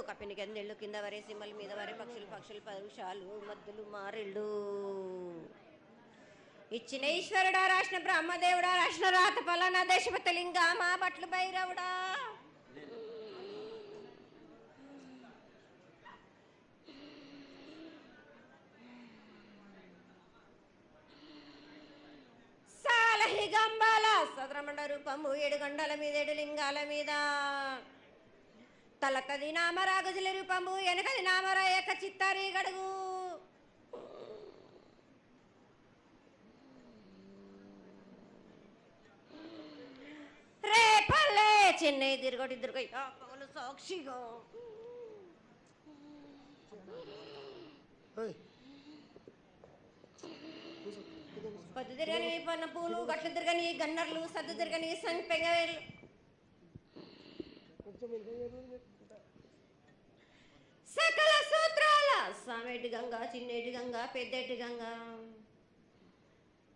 కపిని గందెళ్ళు కింద వరే సింహల మీద వరే పక్షులు పరుషాలు మద్దులు మారెళ్ళు. ఇచ్చిన ఈశ్వరుడా రాసిన బ్రహ్మదేవుడా రాసిన రాత పలానా దేశపతి లింగా మా బట్లు భైరవుడా. సాలహి గంబాల సదరమండ రూపము 7 గండల మీద 7 లింగాల మీద తలకది నామరా గజల రూపము వెనకది నామరా ఏక చిత్తారి గడుగు. రేపల్లే చెన్నై తిరగటి పగలు సాక్షిగా పద్దు తిరగని పన్న పూలు గట్లు తిరగని గన్నర్లు సద్దు తిరగని సంపెంగవేళ్ళు సకల సూత్రాల సామేటి గంగా చిన్నేటి గంగా పెద్దేటి గంగా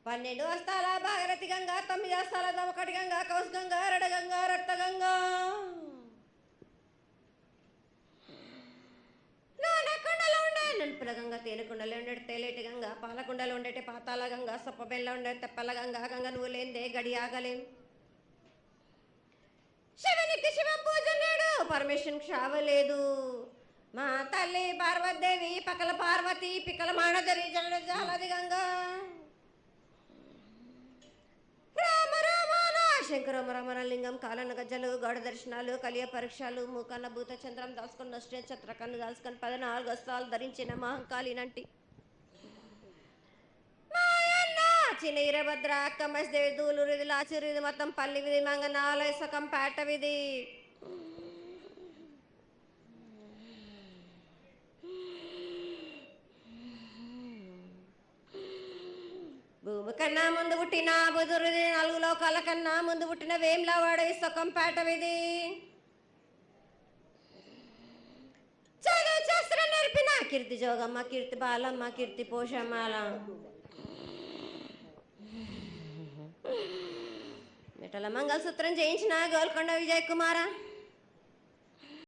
12 వస్తాల భాగరథి గంగా 9 వస్తాల దమకటి గంగా కౌస్ గంగా రడ గంగా రక్త గంగా నానకుండలో ఉండే నలుపుల గంగా తేనెకుండలో ఉండే తేలేటి గంగా పాలకుండలో ఉండేటి పాతాల గంగా సొప్పబెల్ల ఉండే తెప్పల గంగా గంగ నువ్వు లేందే గడి ఆగలేం. శివునికి శివం పూజ నేడు పరమేశ్వరునికి క్షావలేదు. మా తల్లి పార్వతీదేవి పకల పార్వతి పికల మాణదరి జనుడు జాలది గంగా రామ రామాన శంకర రమణ లింగం కాలన గజ్జలు గౌడ దర్శనాలు కలియ పరీక్షలు మూకన్న భూత చంద్రం దాల్చుకొని నష్ట చత్రకన్ను దాల్చుకొని 14 వస్త్రాలు ధరించిన మహంకాళినంటి చిన్న ఈరభద్ర అక్కమ్మదేవి దూలూరు ఇది లాచూరు ఇది మొత్తం పల్లి విధి మంగనాలయ సకం పేట విధి భూమి కన్నా ముందు పుట్టిన బుధురుది 4 లోకాల కన్నా ముందు పుట్టిన వేమ్లవాడ సొక్కం పేట విధి చదువు శాస్త్రం నేర్పిన కీర్తి జోగమ్మ కీర్తి బాలమ్మ కీర్తి పోషమ్మాల మెటల మంగళసూత్రం చేయించిన గోల్కొండ విజయ్ కుమార